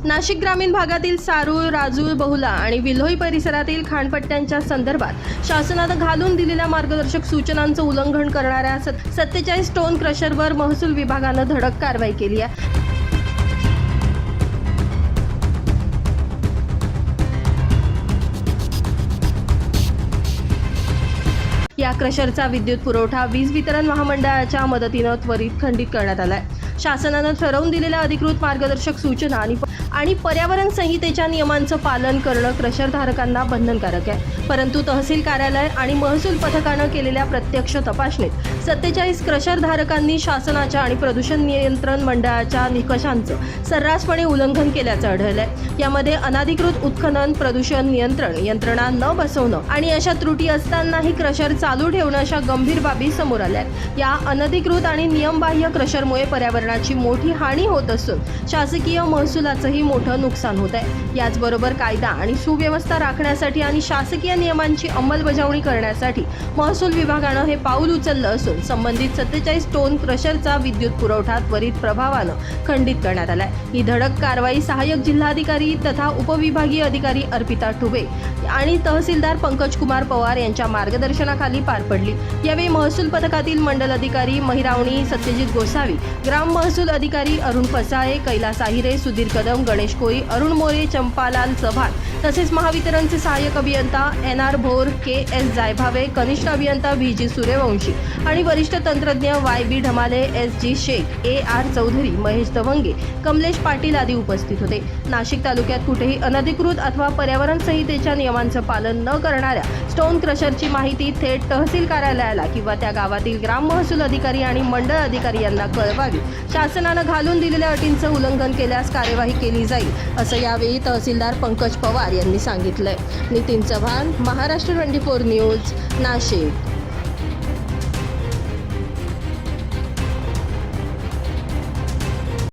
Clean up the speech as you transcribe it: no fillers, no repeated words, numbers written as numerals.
नाशिक ग्रामीण भागातील सारूळ, राजूळ, बहुला आणि विल्होई परिसरातील खाणपट्ट्यांच्या संदर्भात शासनानं घालून दिलेल्या मार्गदर्शक सूचनांचं उल्लंघन करणाऱ्या 47 स्टोन क्रशरवर महसूल विभागानं धडक कारवाई केली आहे। या क्रशरचा विद्युत पुरवठा वीज वितरण महामंडळाच्या मदतीनं त्वरित खंडित करण्यात आला आहे। शासनानं ठरवून दिलेल्या अधिकृत मार्गदर्शक सूचना आणि पर्यावरण संहितेच्या नियमांचं पालन करणं क्रशरधारकांना बंधनकारक आहे। परंतु तहसील कार्यालय आणि महसूल पथकानं केलेल्या प्रत्यक्ष तपासणीत 47 क्रशरधारकांनी शासनाच्या आणि प्रदूषण नियंत्रण मंडळाच्या निकषांचं सर्रासपणे उल्लंघन केल्याचं आढळलंय। यामध्ये अनधिकृत उत्खनन, प्रदूषण नियंत्रण यंत्रणा न बसवणं आणि अशा त्रुटी असतानाही क्रशर चालू ठेवणं अशा गंभीर बाबी समोर आल्या आहेत। या अनधिकृत आणि नियमबाह्य क्रशरमुळे पर्यावरणाची मोठी हानी होत असून शासकीय महसुलाचंही मोठं नुकसान होत आहे। याचबरोबर कायदा आणि सुव्यवस्था राखण्यासाठी आणि शासकीय नियमांची अंमलबजावणी करण्यासाठी महसूल विभागानं हे पाऊल उचललं असून संबंधित 47 टोन क्रशरचा विद्युत पुरवठा त्वरित प्रभावानं खंडित करण्यात आलाय। ही धडक कारवाई सहाय्यक जिल्हाधिकारी तथा उपविभागीय अधिकारी अर्पिता ठुबे आणि तहसीलदार पंकज कुमार पवार यांच्या मार्गदर्शनाखाली पार पडली। यावेळी महसूल पथकातील मंडल अधिकारी महिरावणी, सत्यजित गोसावी, ग्राम महसूल अधिकारी अरुण फसाळे, कैलास आहिरे, सुधीर कदम, गणेश कोळी, अरुण मोरे, चंपालाल चव्हाण तसेच महावितरणचे सहाय्यक अभियंता NR भोर, KS जायभावे, कनिष्ठ अभियंता VG सूर्यवंशी आणि वरिष्ठ तंत्रज्ञ YB Dhamale, SG Shaikh, AR Chaudhari, Mahesh Dawange, Kamlesh Patil आदी उपस्थित होते। नाशिक तालुक्यात कुठेही अनधिकृत अथवा पर्यावरण संहितेच्या नियमांचं पालन न करणाऱ्या स्टोन क्रशरची माहिती थेट तहसील कार्यालयाला किंवा त्या गावातील ग्राम महसूल अधिकारी आणि मंडळ अधिकारी यांना कळवावी। शासनानं घालून दिलेल्या अटींचं उल्लंघन केल्यास कार्यवाही केली जाईल असं यावेळी तहसीलदार पंकज पवार यांनी सांगितलंय। नितीन चव्हाण, महाराष्ट्र 24 न्यूज, नाशिक।